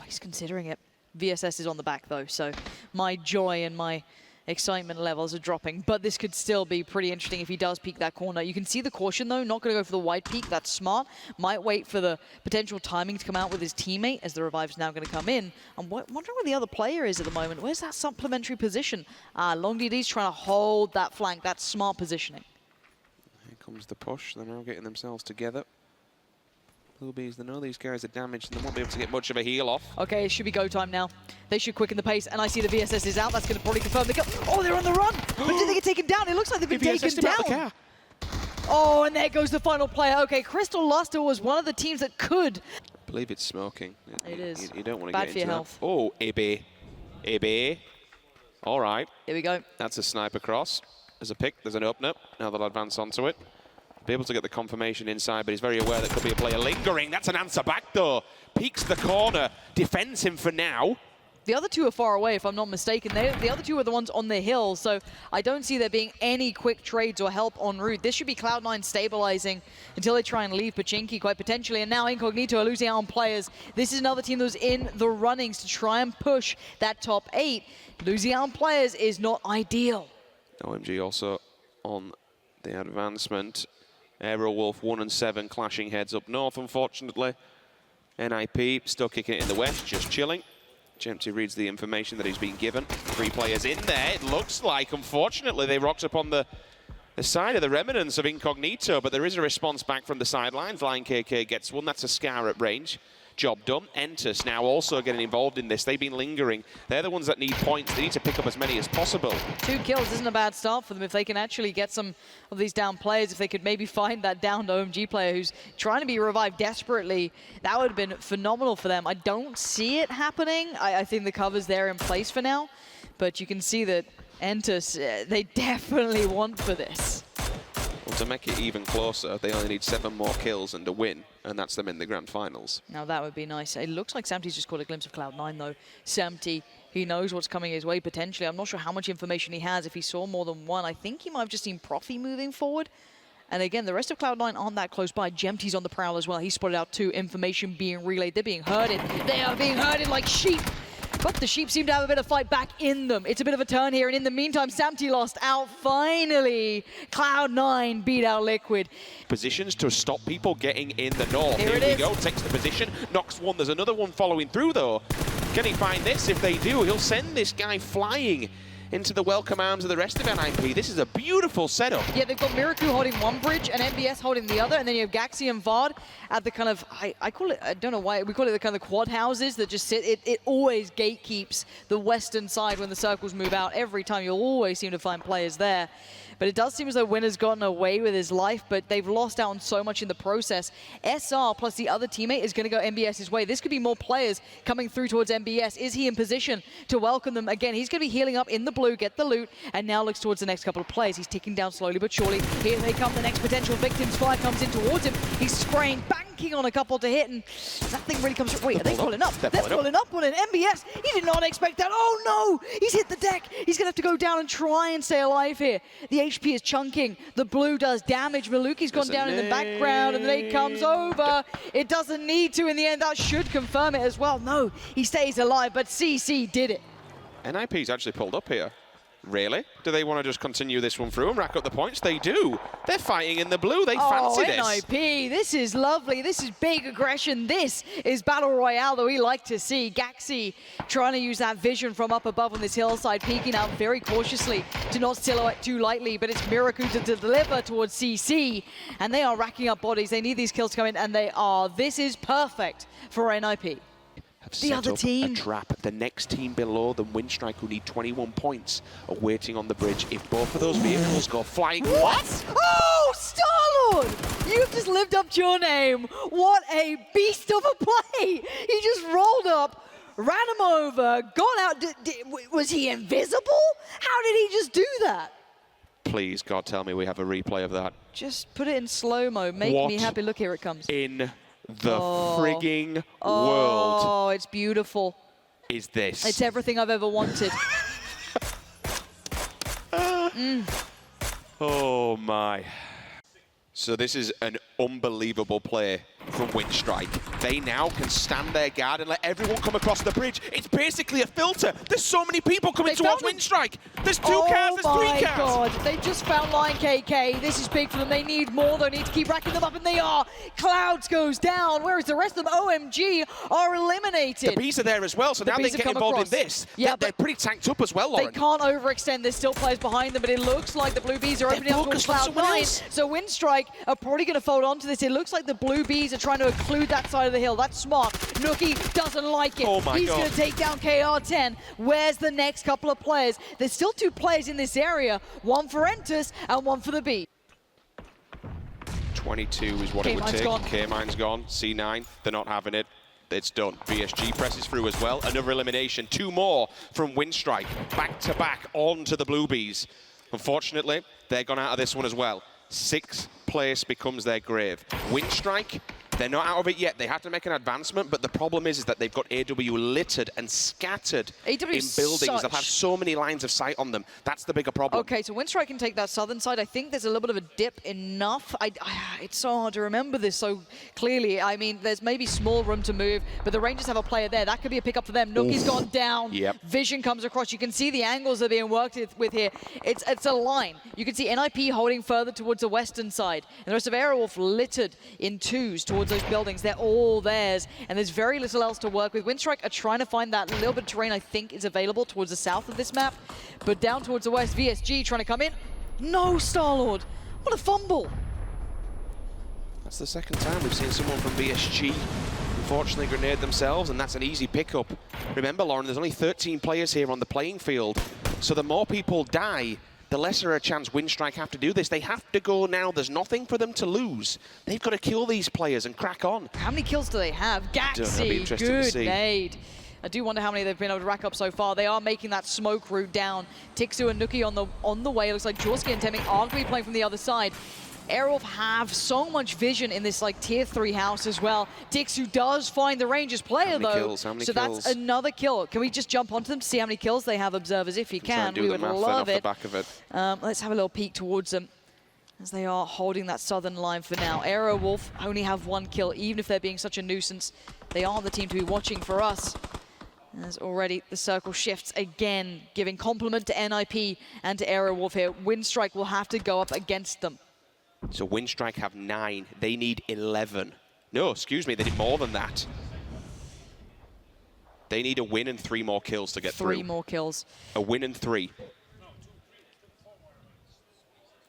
he's considering it. VSS is on the back though, so my joy and my excitement levels are dropping, but this could still be pretty interesting if he does peek that corner. You can see the caution though, not going to go for the wide peek, that's smart. Might wait for the potential timing to come out with his teammate as the revive's now going to come in. I'm wondering where the other player is at the moment. Where's that supplementary position? Long DD's trying to hold that flank, that's smart positioning. Here comes the push, they're now getting themselves together. Bluebees, they know these guys are damaged and they won't be able to get much of a heal off. Okay, it should be go time now. They should quicken the pace, and I see the VSS is out. That's going to probably confirm the kill. Oh, they're on the run! But did they get taken down? It looks like they've been taken down. Oh, and there goes the final player. Okay, Crystal Luster was one of the teams that could. I believe it's smoking. It is. You don't want to Bad get for into your that. health. Oh, Ibe. All right. Here we go. That's a sniper cross. There's a pick, there's an opener. Now they'll advance onto it. Be able to get the confirmation inside, but he's very aware that could be a player lingering. That's an answer back though. Peeks the corner, defends him for now. The other two are far away, if I'm not mistaken. The other two are the ones on the hill, so I don't see there being any quick trades or help en route. This should be Cloud9 stabilizing until they try and leave Pachinki quite potentially. And now Incognito are losing out on players. This is another team that was in the runnings to try and push that top 8. Losing out on players is not ideal. OMG also on the advancement. Aerowolf 1 and 7 clashing heads up north, unfortunately. NIP still kicking it in the west, just chilling. Jempty reads the information that he's been given. 3 players in there, it looks like. Unfortunately, they rocked upon the side of the remnants of Incognito, but there is a response back from the sidelines. Line KK gets one, that's a scar at range. Job done. Entus now also getting involved in this. They've been lingering. They're the ones that need points. They need to pick up as many as possible. 2 kills isn't a bad start for them. If they can actually get some of these down players, if they could maybe find that downed OMG player who's trying to be revived desperately, that would have been phenomenal for them. I don't see it happening. I think the cover's there in place for now, but you can see that Entus, they definitely want for this. Well, to make it even closer, they only need 7 more kills and a win, and that's them in the grand finals. Now that would be nice. It looks like Samty's just caught a glimpse of Cloud9 though. Samty, he knows what's coming his way potentially. I'm not sure how much information he has, if he saw more than one. I think he might have just seen Profi moving forward. And again, the rest of Cloud9 aren't that close by. Jempty's on the prowl as well. He spotted out 2, information being relayed. They're being herded. They are being herded like sheep. But the sheep seem to have a bit of fight back in them. It's a bit of a turn here, and in the meantime, Samty lost out. Finally, Cloud9 beat out Liquid. Positions to stop people getting in the north. Here we go, takes the position, knocks one. There's another one following through, though. Can he find this? If they do, he'll send this guy flying into the welcome arms of the rest of NIP. This is a beautiful setup. Yeah, they've got Miraku holding one bridge and MBS holding the other, and then you have Gaxi and Vard at the kind of, I call it, I don't know why, we call it the kind of quad houses that just sit, it always gatekeeps the western side when the circles move out. Every time you'll always seem to find players there. But it does seem as though Winner's gotten away with his life, but they've lost out on so much in the process. SR plus the other teammate is going to go MBS's way. This could be more players coming through towards MBS. Is he in position to welcome them? Again, he's going to be healing up in the blue, get the loot, and now looks towards the next couple of players. He's ticking down slowly but surely. Here they come, the next potential victims. Fire comes in towards him. He's spraying, banking on a couple to hit, and nothing really comes through. Wait, are they pulling up? They're pulling up on an MBS. He did not expect that. Oh no! He's hit the deck. He's going to have to go down and try and stay alive here. The HP is chunking. The blue does damage. Maluki's gone down in the background, and the nade comes over. It doesn't need to in the end. That should confirm it as well. No, he stays alive, but CC did it. NIP's actually pulled up here. Really? Do they want to just continue this one through and rack up the points? They do. They're fighting in the blue. They fancy this. NIP, this is lovely. This is big aggression. This is Battle Royale that we like to see. Gaxi trying to use that vision from up above on this hillside, peeking out very cautiously to not silhouette too lightly, but it's Miraku to deliver towards CC, and they are racking up bodies. They need these kills to come in, and they are. This is perfect for NIP. Have set up a trap. The next team below them, Winstrike, who need 21 points, are waiting on the bridge. If both of those vehicles go flying... What? Oh, Star-Lord! You've just lived up to your name. What a beast of a play! He just rolled up, ran him over, got out. Was he invisible? How did he just do that? Please, God, tell me we have a replay of that. Just put it in slow-mo. Make me happy. Look, here it comes. In the frigging world. Oh, it's beautiful. Is this? It's everything I've ever wanted. Oh my. So this is an unbelievable play from Winstrike. They now can stand their guard and let everyone come across the bridge. It's basically a filter. There's so many people coming towards Winstrike. There's 2 cars, there's 3 cars. Oh my God, they just found Line KK. This is big for them. They need more. They need to keep racking them up, and they are. Clouds goes down, whereas the rest of them, OMG, are eliminated. The bees are there as well, so now they get involved in this. Yeah, they're pretty tanked up as well, Lauren. They can't overextend. There's still players behind them, but it looks like the Blue Bees are opening up towards Cloud9. So Winstrike are probably going to fold onto this. It looks like the Blue Bees are trying to occlude that side of the hill. That's smart. Nookie doesn't like it. Oh my He's God. going to take down KR10. Where's the next couple of players? There's still 2 players in this area. One for Entus and one for the B. 22 is what it would take. K-Mine's gone. C9, they're not having it. It's done. VSG presses through as well. Another elimination. 2 more from Winstrike. Back to back onto the Blue Bees. Unfortunately, they're gone out of this one as well. 6th place becomes their grave. Winstrike, they're not out of it yet. They have to make an advancement, but the problem is that they've got AW littered and scattered in buildings. They'll have so many lines of sight on them. That's the bigger problem. Okay, so Winstrike can take that southern side. I think there's a little bit of a dip enough. It's so hard to remember this so clearly. I mean, there's maybe small room to move, but the Rangers have a player there. That could be a pickup for them. Nookie's gone down. Yep. Vision comes across. You can see the angles that are being worked with here. It's a line. You can see NIP holding further towards the western side, and the rest of Aerowolf littered in 2s towards those buildings. They're all theirs, and there's very little else to work with. Winstrike are trying to find that little bit of terrain I think is available towards the south of this map, but down towards the west, VSG trying to come in. No, Star-Lord. What a fumble. That's the 2nd time we've seen someone from VSG unfortunately grenade themselves, and that's an easy pickup. Remember, Lauren, there's only 13 players here on the playing field, so the more people die, the lesser a chance Winstrike have to do this. They have to go now. There's nothing for them to lose. They've got to kill these players and crack on. How many kills do they have? Gaxi, good nade. I do wonder how many they've been able to rack up so far. They are making that smoke route down. Tixu and Nookie on the way. It looks like Jorski and Temming are going to be playing from the other side. Aerowolf have so much vision in this like tier 3 house as well. Tixu does find the Rangers player though. How many so kills? That's another kill. Can we just jump onto them to see how many kills they have, observers? If you can, we would love it. The back of it. Let's have a little peek towards them as they are holding that southern line for now. Aerowolf only have 1 kill, even if they're being such a nuisance. They are the team to be watching for us. As already the circle shifts again, giving compliment to NIP and to Aerowolf here. Winstrike will have to go up against them. So Winstrike have 9. They need 11. No, excuse me, they need more than that. They need a win and 3 more kills to get through. 3 more kills. A win and 3.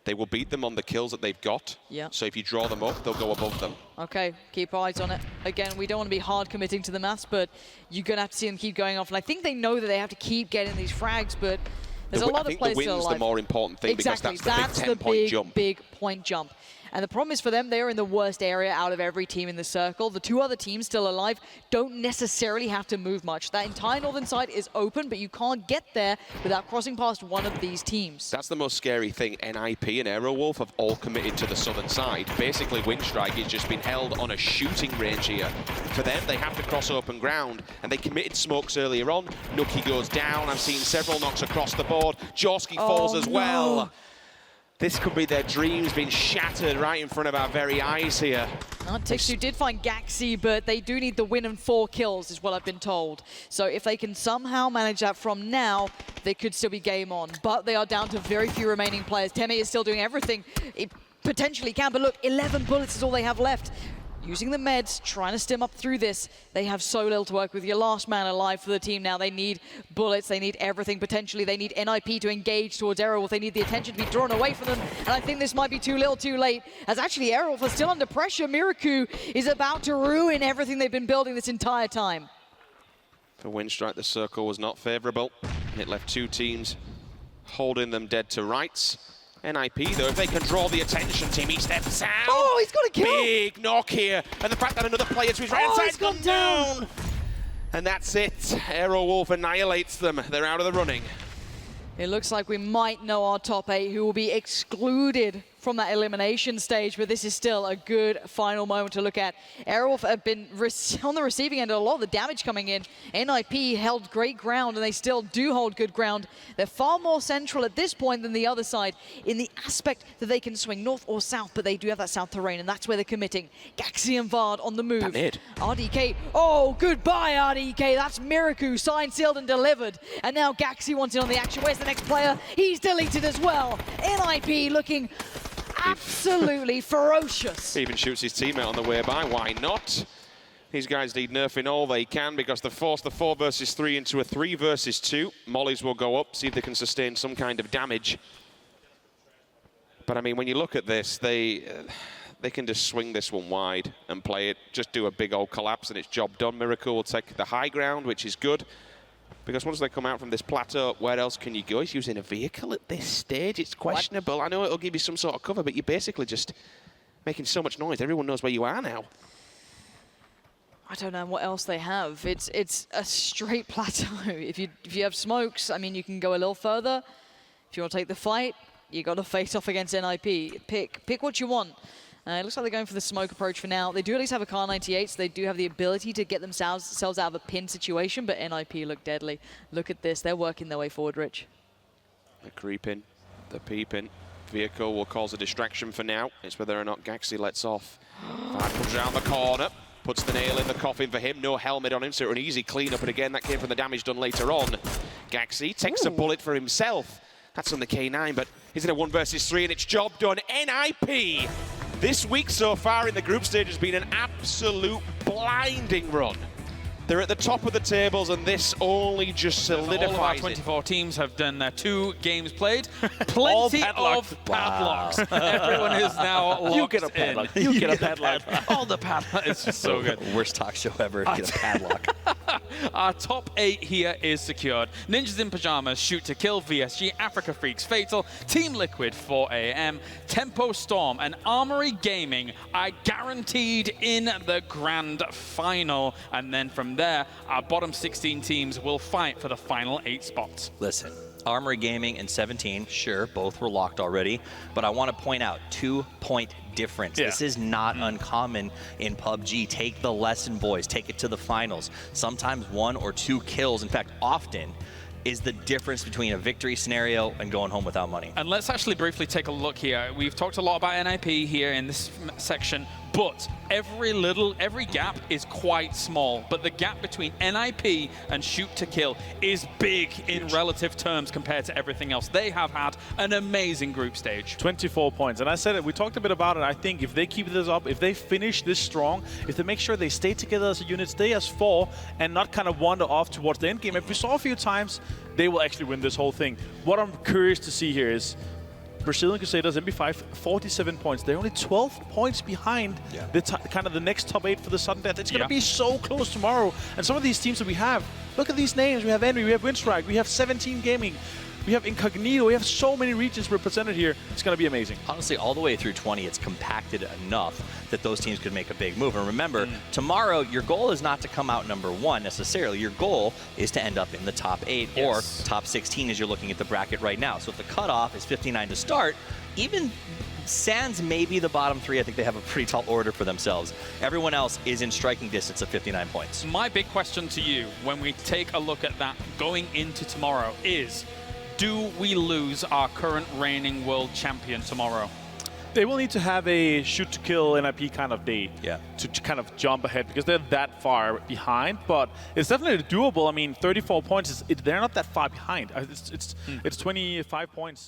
They will beat them on the kills that they've got. Yeah. So if you draw them up, they'll go above them. Okay, keep eyes on it. Again, we don't want to be hard committing to the maths, but you're going to have to see them keep going off. And I think they know that they have to keep getting these frags, but there's a lot of players still alive. I think the win's the more important thing, exactly. because that's the big 10-point jump. Big point jump. And the problem is for them, they are in the worst area out of every team in the circle. The 2 other teams still alive don't necessarily have to move much. That entire northern side is open, but you can't get there without crossing past one of these teams. That's the most scary thing. NIP and Aerowolf have all committed to the southern side. Basically, Winstrike has just been held on a shooting range here. For them, they have to cross open ground, and they committed smokes earlier on. Nookie goes down. I've seen several knocks across the board. Jorski falls as well. This could be their dreams being shattered right in front of our very eyes here. Tixu did find Gaxi, but they do need the win and 4 kills, is what I've been told. So if they can somehow manage that from now, they could still be game on. But they are down to very few remaining players. Temi is still doing everything it potentially can, but look, 11 bullets is all they have left. Using the meds, trying to stim up through this. They have so little to work with. Your last man alive for the team now. They need bullets. They need everything, potentially. They need NIP to engage towards Aerowolf. They need the attention to be drawn away from them. And I think this might be too little, too late. As actually Aerowolf are still under pressure. Miraku is about to ruin everything they've been building this entire time. For Winstrike, the circle was not favorable. It left 2 teams holding them dead to rights. NIP, though, if they can draw the attention, Timmy steps out. Oh, he's got a kill! Big knock here. And the fact that another player to his right hand side's gone down. And that's it. Aerowolf annihilates them. They're out of the running. It looks like we might know our top 8 who will be excluded from that elimination stage, but this is still a good final moment to look at. Aerowolf have been on the receiving end of a lot of the damage coming in. NIP held great ground, and they still do hold good ground. They're far more central at this point than the other side in the aspect that they can swing north or south, but they do have that south terrain, and that's where they're committing. Gaxi and Vard on the move. RDK, oh, goodbye, RDK. That's Miraku, signed, sealed, and delivered. And now Gaxi wants in on the action. Where's the next player? He's deleted as well. NIP looking absolutely ferocious. He even shoots his teammate on the way by. Why not? These guys need nerfing all they can because they force the 4 versus 3 into a 3 versus 2. Mollies will go up, see if they can sustain some kind of damage. But I mean, when you look at this, they can just swing this one wide and play it. Just do a big old collapse and it's job done. Miracle will take the high ground, which is good. Because once they come out from this plateau, where else can you go? He's using a vehicle at this stage. It's questionable. What? I know it'll give you some sort of cover, but you're basically just making so much noise. Everyone knows where you are now. I don't know what else they have. It's a straight plateau. If you have smokes, I mean, you can go a little further. If you want to take the fight, you got to face off against NIP. Pick what you want. It looks like they're going for the smoke approach for now. They do at least have a Car 98, so they do have the ability to get themselves out of a pin situation, but NIP look deadly. Look at this. They're working their way forward, Rich. They're creeping. They're peeping. Vehicle will cause a distraction for now. It's whether or not Gaxi lets off. Fad comes around the corner. Puts the nail in the coffin for him. No helmet on him, so an easy cleanup. And again, that came from the damage done later on. Gaxi takes a bullet for himself. That's on the K9, but he's in a 1 versus 3, and it's job done. NIP! This week so far in the group stage has been an absolute blinding run. They're at the top of the tables, and this only just solidifies all of our 24 teams have done their 2 games played. Plenty of padlocks. Everyone is now locked You get a padlock. You get a padlock. All the padlocks. It's just so good. Worst talk show ever. Get a padlock. Our top 8 here is secured. Ninjas in Pyjamas, Shoot to Kill, VSG, Africa Freecs, Fatal, Team Liquid, 4AM, Tempo Storm, and Armory Gaming are guaranteed in the grand final. And then from there, our bottom 16 teams will fight for the final 8 spots. Listen, Armory Gaming and 17, sure, both were locked already, but I want to point out 2-point difference. Yeah. This is not uncommon in PUBG. Take the lesson, boys. Take it to the finals. Sometimes 1 or 2 kills, in fact, often, is the difference between a victory scenario and going home without money. And let's actually briefly take a look here. We've talked a lot about NIP here in this section, but every gap is quite small. But the gap between NIP and Shoot to Kill is big in relative terms compared to everything else. They have had an amazing group stage. 24 points. And I said it, we talked a bit about it. I think if they keep this up, if they finish this strong, if they make sure they stay together as a unit, stay as 4, and not kind of wander off towards the end game, if we saw a few times, they will actually win this whole thing. What I'm curious to see here is Brazilian Crusaders, MB5, 47 points. They're only 12 points behind the kind of the next top 8 for the sudden death. It's going to be so close tomorrow. And some of these teams that we have, look at these names. We have Envy, we have Winstrike, we have 17 Gaming, we have Incognito. We have so many regions represented here. It's going to be amazing. Honestly, all the way through 20, it's compacted enough that those teams could make a big move. And remember, tomorrow, your goal is not to come out number 1 necessarily. Your goal is to end up in the top 8 or top 16 as you're looking at the bracket right now. So if the cutoff is 59 to start, even sans maybe the bottom 3, I think they have a pretty tall order for themselves. Everyone else is in striking distance of 59 points. My big question to you when we take a look at that going into tomorrow is, do we lose our current reigning world champion tomorrow? They will need to have a shoot to kill NIP kind of day to kind of jump ahead because they're that far behind. But it's definitely doable. I mean, 34 points, they're not that far behind. It's 25 points.